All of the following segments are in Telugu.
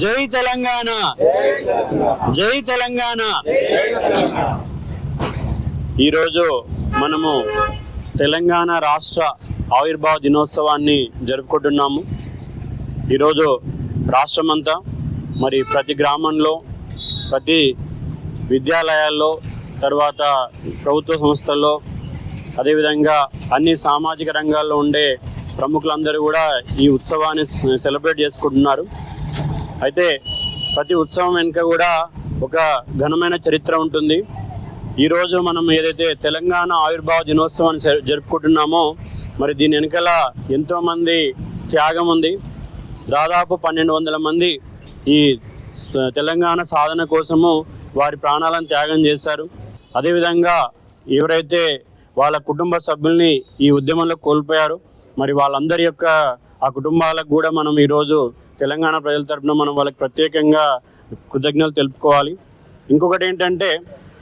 జై తెలంగాణ, జై తెలంగాణ. ఈరోజు మనము తెలంగాణ రాష్ట్ర ఆవిర్భావ దినోత్సవాన్ని జరుపుకుంటున్నాము. ఈరోజు రాష్ట్రమంతా మరి ప్రతి గ్రామంలో, ప్రతి విద్యాలయాల్లో, తర్వాత ప్రభుత్వ సంస్థల్లో, అదేవిధంగా అన్ని సామాజిక రంగాల్లో ఉండే ప్రముఖులందరూ కూడా ఈ ఉత్సవాన్ని సెలబ్రేట్ చేసుకుంటున్నారు. అయితే ప్రతి ఉత్సవం వెనుక కూడా ఒక ఘనమైన చరిత్ర ఉంటుంది. ఈరోజు మనం ఏదైతే తెలంగాణ ఆవిర్భావ దినోత్సవాన్ని జరుపుకుంటున్నామో మరి దీని వెనకాల ఎంతోమంది త్యాగం ఉంది. దాదాపు 1200 మంది ఈ తెలంగాణ సాధన కోసము వారి ప్రాణాలను త్యాగం చేశారు. అదేవిధంగా ఎవరైతే వాళ్ళ కుటుంబ సభ్యుల్ని ఈ ఉద్యమంలో కోల్పోయారు మరి వాళ్ళందరి యొక్క ఆ కుటుంబాలకు కూడా మనం ఈరోజు తెలంగాణ ప్రజల తరఫున మనం వాళ్ళకి ప్రత్యేకంగా కృతజ్ఞతలు తెలుపుకోవాలి. ఇంకొకటి ఏంటంటే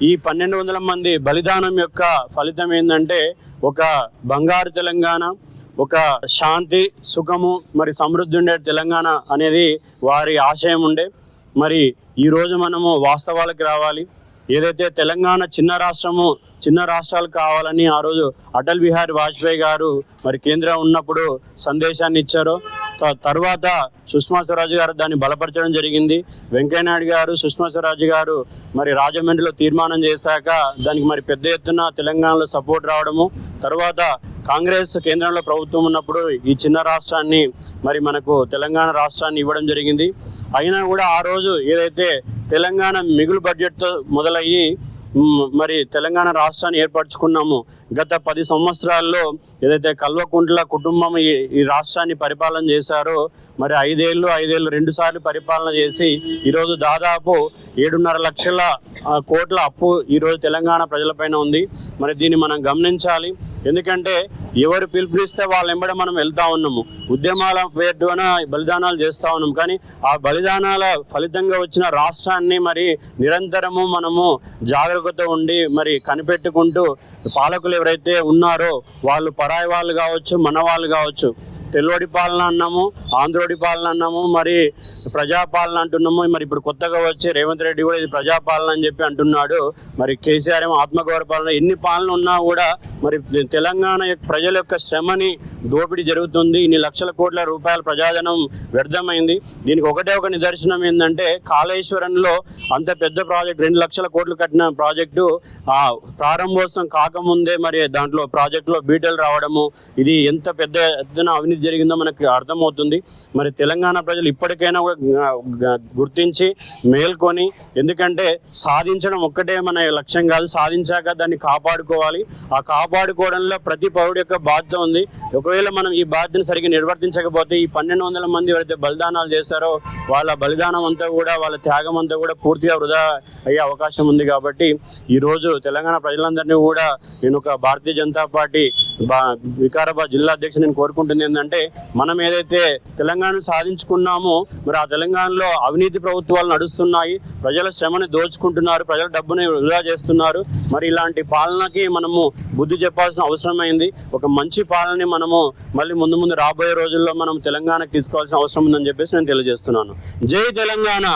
ఈ 1200 మంది బలిదానం యొక్క ఫలితం ఏంటంటే ఒక బంగారు తెలంగాణ, ఒక శాంతి, సుఖము, మరి సమృద్ధి ఉండే తెలంగాణ అనేది వారి ఆశయం ఉండే. మరి ఈరోజు మనము వాస్తవాలకు రావాలి. ఏదైతే తెలంగాణ చిన్న రాష్ట్రాలు కావాలని ఆ రోజు అటల్ బిహారీ వాజ్పేయి గారు మరి కేంద్రం ఉన్నప్పుడు సందేశాన్ని ఇచ్చారో, తర్వాత సుష్మా స్వరాజ్ గారు దాన్ని బలపరచడం జరిగింది. వెంకయ్యనాయుడు గారు, సుష్మా స్వరాజ్ గారు మరి రాజమండ్రిలో తీర్మానం చేశాక దానికి మరి పెద్ద ఎత్తున తెలంగాణలో సపోర్ట్ రావడము, తర్వాత కాంగ్రెస్ కేంద్రంలో ప్రభుత్వం ఉన్నప్పుడు ఈ చిన్న రాష్ట్రాన్ని మరి మనకు తెలంగాణ రాష్ట్రాన్ని ఇవ్వడం జరిగింది. అయినా కూడా ఆ రోజు ఏదైతే తెలంగాణ మిగులు బడ్జెట్తో మొదలయ్యి మరి తెలంగాణ రాష్ట్రాన్ని ఏర్పరచుకున్నాము. గత 10 సంవత్సరాల్లో ఏదైతే కల్వకుంట్ల కుటుంబం ఈ రాష్ట్రాన్ని పరిపాలన చేశారో మరి 5 ఏళ్ళు 2 సార్లు పరిపాలన చేసి ఈరోజు దాదాపు 7.5 లక్షల కోట్ల అప్పు ఈరోజు తెలంగాణ ప్రజలపైన ఉంది. మరి దీన్ని మనం గమనించాలి. ఎందుకంటే ఎవరు పిలుపునిస్తే వాళ్ళ వెంబడి మనం వెళ్తా ఉన్నాము, ఉద్యమాల పేరున బలిదానాలు చేస్తూ ఉన్నాం. కానీ ఆ బలిదానాల ఫలితంగా వచ్చిన రాష్ట్రాన్ని మరి నిరంతరము మనము జాగ్రత్తగా ఉండి మరి కనిపెట్టుకుంటూ పాలకులు ఎవరైతే ఉన్నారో వాళ్ళు పరాయి వాళ్ళు కావచ్చు, మన వాళ్ళు కావచ్చు, తెల్లోడి పాలన అన్నాము, ఆంధ్రోడి పాలన అన్నాము, మరి ప్రజాపాలన అంటున్నాము. మరి ఇప్పుడు కొత్తగా వచ్చి రేవంత్ రెడ్డి కూడా ఇది ప్రజాపాలన అని చెప్పి అంటున్నాడు. మరి కేసీఆర్ ఏమో ఆత్మగౌరవ పాలన. ఎన్ని పాలన ఉన్నా కూడా మరి తెలంగాణ ప్రజల యొక్క శ్రమని దోపిడీ జరుగుతుంది. ఇన్ని లక్షల కోట్ల రూపాయల ప్రజాధనం వ్యర్థమైంది. దీనికి ఒకటే ఒక నిదర్శనం ఏంటంటే కాళేశ్వరంలో అంత పెద్ద ప్రాజెక్ట్ 2 లక్షల కోట్లు కట్టిన ప్రాజెక్టు ప్రారంభోత్సవం కాకముందే మరి దాంట్లో ప్రాజెక్టులో బీటలు రావడము, ఇది ఎంత పెద్ద ఎత్తున అవినీతి జరిగిందో మనకు అర్థమవుతుంది. మరి తెలంగాణ ప్రజలు ఇప్పటికైనా గుర్తించి మేల్కొని, ఎందుకంటే సాధించడం ఒక్కటే మన లక్ష్యం కాదు, సాధించాక దాన్ని కాపాడుకోవాలి. ఆ కాపాడుకోవడంలో ప్రతి పౌరుడు యొక్క బాధ్యత ఉంది. ఒకవేళ మనం ఈ బాధ్యతను సరిగ్గా నిర్వర్తించకపోతే ఈ 1200 మంది ఎవరైతే బలిదానాలు చేశారో వాళ్ళ బలిదానం అంతా కూడా, వాళ్ళ త్యాగం అంతా కూడా పూర్తిగా వృధా అయ్యే అవకాశం ఉంది. కాబట్టి ఈరోజు తెలంగాణ ప్రజలందరినీ కూడా నేను ఒక భారతీయ జనతా పార్టీ వికారాబాద్ జిల్లా అధ్యక్షుడు నేను కోరుకుంటుంది ఏంటంటే మనం ఏదైతే తెలంగాణ సాధించుకున్నామో మరి ఆ తెలంగాణలో అవినీతి ప్రభుత్వాలు నడుస్తున్నాయి, ప్రజల శ్రమని దోచుకుంటున్నారు, ప్రజల డబ్బుని వృధా చేస్తున్నారు. మరి ఇలాంటి పాలనకి మనము బుద్ధి చెప్పాల్సిన అవసరమైంది. ఒక మంచి పాలనని మనము మళ్ళీ ముందు రాబోయే రోజుల్లో మనం తెలంగాణకు తీసుకోవాల్సిన అవసరం ఉందని చెప్పేసి నేను తెలియజేస్తున్నాను. జై తెలంగాణ.